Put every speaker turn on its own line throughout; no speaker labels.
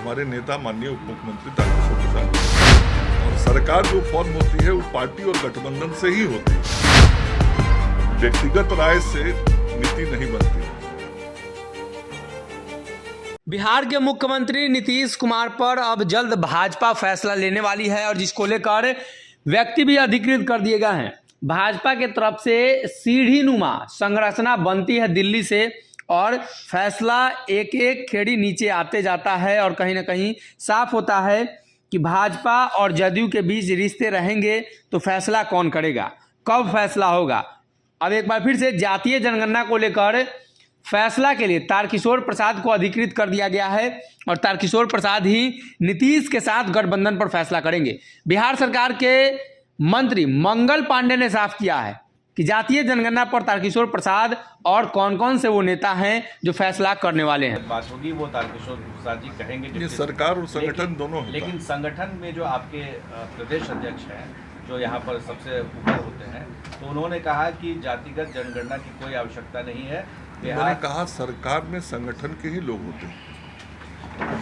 हमारे नेता माननीय उप मुख्यमंत्री तारकिशोर प्रसाद, और सरकार जो फॉर्म होती है वो पार्टी और गठबंधन से ही होती है, व्यक्तिगत राय से नीति नहीं बनती।
बिहार के मुख्यमंत्री नीतीश कुमार पर अब जल्द भाजपा फैसला लेने वाली है और जिसको लेकर व्यक्ति भी अधिकृत कर दिए गए हैं। भाजपा के तरफ से सीढ़ीनुमा संरचना बनती है दिल्ली से और फैसला एक एक खेड़ी नीचे आते जाता है और कहीं ना कहीं साफ होता है कि भाजपा और जदयू के बीच रिश्ते रहेंगे तो फैसला कौन करेगा, कब फैसला होगा। अब एक बार फिर से जातीय जनगणना को लेकर फैसला के लिए तारकिशोर प्रसाद को अधिकृत कर दिया गया है और तारकिशोर प्रसाद ही नीतीश के साथ गठबंधन पर फैसला करेंगे। बिहार सरकार के मंत्री मंगल पांडे ने साफ किया है कि जातीय जनगणना पर तारकिशोर प्रसाद और कौन कौन से वो नेता हैं जो फैसला करने वाले हैं।
बात होगी वो तारकिशोर प्रसाद जी कहेंगे।
ये सरकार और संगठन दोनों होता है।
लेकिन संगठन में जो आपके प्रदेश अध्यक्ष हैं जो यहाँ पर सबसे ऊपर होते हैं, तो उन्होंने कहा कि जातिगत जनगणना की कोई आवश्यकता नहीं है।
मैंने कहा सरकार में संगठन के ही लोग होते हैं।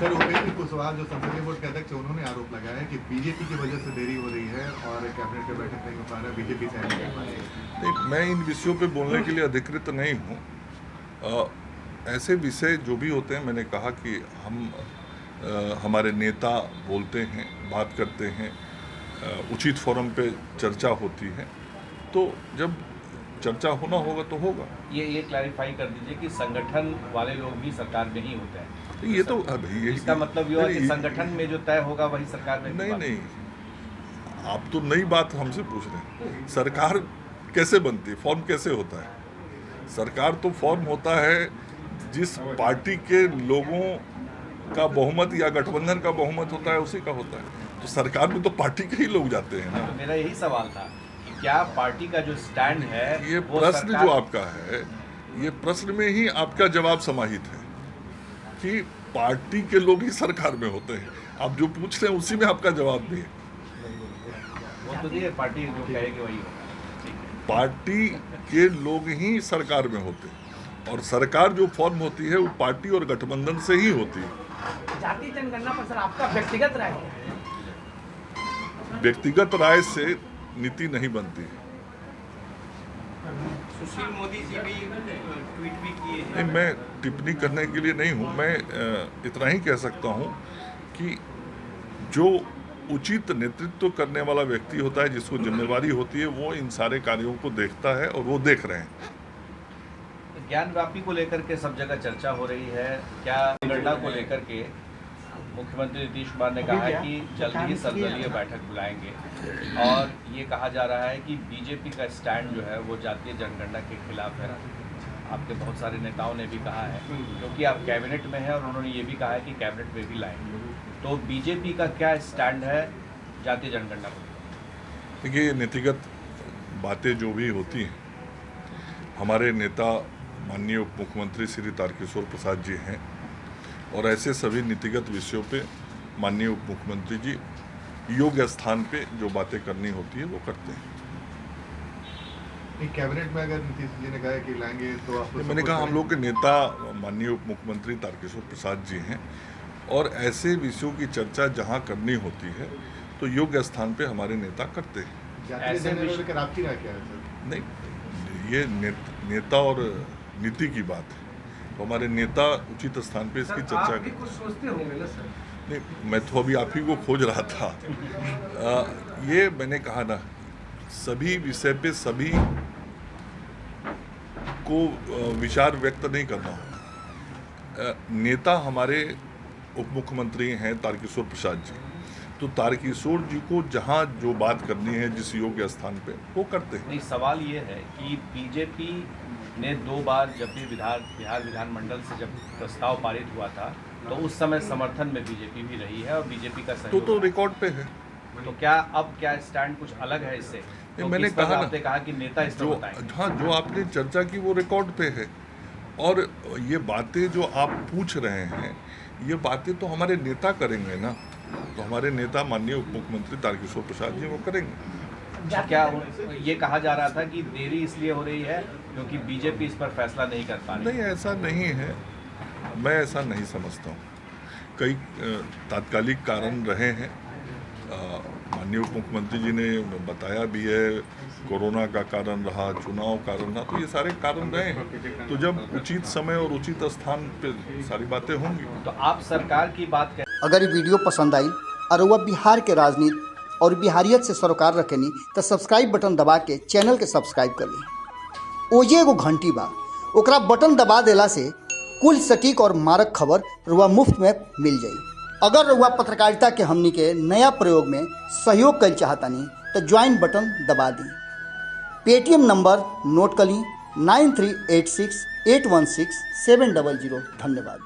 सर, उपेंद्र कुशवाहा जो संसदीय बोर्ड के अध्यक्ष, उन्होंने आरोप लगाया है कि बीजेपी की वजह से देरी हो रही है और कैबिनेट की बैठक नहीं हो पा रहा है, बीजेपी से नहीं कर पा रही है।
नहीं, मैं इन विषयों पे बोलने के लिए अधिकृत नहीं हूँ। ऐसे विषय जो भी होते हैं, मैंने कहा कि हम हमारे नेता बोलते हैं, बात करते हैं, उचित फोरम पे चर्चा होती है, तो जब चर्चा होना होगा तो होगा।
ये क्लैरिफाई कर दीजिए कि संगठन वाले लोग भी सरकार में ही होते हैं।
ये तो अभी
इसका मतलब ये है कि संगठन में जो तय होगा वही सरकार में।
नहीं, आप तो नई बात हमसे पूछ रहे हैं। सरकार कैसे बनती है, फॉर्म कैसे होता है? सरकार तो फॉर्म होता है जिस पार्टी के लोगों का बहुमत या गठबंधन का बहुमत होता है उसी का होता है। तो सरकार में तो पार्टी के ही लोग जाते हैं ना।
तो मेरा यही सवाल था कि क्या पार्टी का जो स्टैंड है,
ये प्रश्न जो आपका है, ये प्रश्न में ही आपका जवाब समाहित है कि पार्टी के लोग ही सरकार में होते हैं। आप जो पूछ रहे हैं उसी में आपका जवाब भी है।
वो तो ये पार्टी जो कहेगी वही होगा।
पार्टी के लोग ही सरकार में होते हैं और सरकार जो फॉर्म होती है वो पार्टी और गठबंधन से ही होती है।
जातीय जनगणना पर सर आपका व्यक्तिगत राय है?
व्यक्तिगत राय से नीति नहीं बनती है।
सुशील मोदी जी भी ट्वीट भी किए हैं।
नहीं, मैं टिप्पणी करने के लिए नहीं हूँ। मैं इतना ही कह सकता हूँ कि जो उचित नेतृत्व करने वाला व्यक्ति होता है, जिसको जिम्मेवारी होती है, वो इन सारे कार्यों को देखता है और वो देख रहे हैं।
ज्ञान व्यापी को लेकर के सब जगह चर्चा हो रही है। क्या जनगणना को लेकर के मुख्यमंत्री नीतीश कुमार ने कहा है कि जल्द ही सर्वदलीय बैठक बुलाएंगे और ये कहा जा रहा है कि बीजेपी का स्टैंड जो है वो जातीय जनगणना के खिलाफ है। आपके बहुत सारे नेताओं ने भी कहा है, क्योंकि आप कैबिनेट में हैं और उन्होंने ये भी कहा है कि कैबिनेट में भी लाएंगे। तो बीजेपी का क्या स्टैंड है जातीय जनगणना को?
देखिए, ये नीतिगत बातें जो भी होती हैं, हमारे नेता माननीय उप मुख्यमंत्री श्री तारकिशोर प्रसाद जी हैं और ऐसे सभी नीतिगत विषयों पे माननीय उप मुख्यमंत्री जी योग्य स्थान पे जो बातें करनी होती है वो करते हैं।
कैबिनेट में अगर नीतीश जी ने कहा कि लाएंगे तो आप?
मैंने कहा हम लोग के नेता माननीय उप मुख्यमंत्री तारकिशोर प्रसाद जी हैं और ऐसे विषयों की चर्चा जहां करनी होती है तो योग्य स्थान पे हमारे नेता करते हैं।
ऐसे लेकर आपकी राय क्या है सर?
नहीं, ये नेता और नीति की बात है, तो हमारे नेता उचित स्थान पे इसकी चर्चा
आप भी कुछ सोचते होंगे ना सर?
नहीं, मैं तो अभी आप ही को खोज रहा था। ये मैंने कहा ना, सभी विषय पे सभी को विचार व्यक्त नहीं करना होगा। नेता हमारे उप मुख्यमंत्री हैं तारकिशोर प्रसाद जी, तो तारकिशोर जी को जहां जो बात करनी है जिस योग्य स्थान पे वो करते हैं।
नहीं, सवाल ये है कि बीजेपी ने 2 बार जब भी बिहार विधानमंडल से जब प्रस्ताव पारित हुआ था तो उस समय समर्थन में बीजेपी भी रही है और बीजेपी का सहयोग
तो रिकॉर्ड पे है।
तो क्या अब क्या स्टैंड कुछ अलग है इससे? तो
मैंने
किस पर
कहा
आपने कहा कि नेता इस पर
जो
बताएंगे।
हाँ, जो आपने चर्चा की वो रिकॉर्ड पे है और ये बातें जो आप पूछ रहे हैं ये बातें तो हमारे नेता करेंगे ना। तो हमारे नेता माननीय उप मुख्यमंत्री तारकिशोर प्रसाद जी वो करेंगे।
क्या ये कहा जा रहा था कि देरी इसलिए हो रही है क्योंकि बीजेपी इस पर फैसला नहीं कर पा रही?
नहीं, ऐसा नहीं है, मैं ऐसा नहीं समझता हूँ। कई तात्कालिक कारण रहे हैं। माननीय उप मुख्यमंत्री जी ने बताया भी है, कोरोना का कारण रहा, चुनाव कारण रहा, तो ये सारे कारण रहे हैं। तो जब उचित समय और उचित स्थान पे सारी बातें होंगी।
तो आप सरकार की बात कह
अगर ये वीडियो पसंद आई और वह बिहार के राजनीति और बिहारियत से सरोकार रखेनी तो सब्सक्राइब बटन दबा के चैनल के सब्सक्राइब कर ली। ओजे एगो घंटी बा, ओकरा बटन दबा देला से कुल सटीक और मारक खबर रुआ मुफ्त में मिल जाई। अगर रुआ पत्रकारिता के हमनी के नया प्रयोग में सहयोग कर चाहतानी तो ज्वाइन बटन दबा दी। पेटीएम नंबर नोट कर ली 9386816700। धन्यवाद।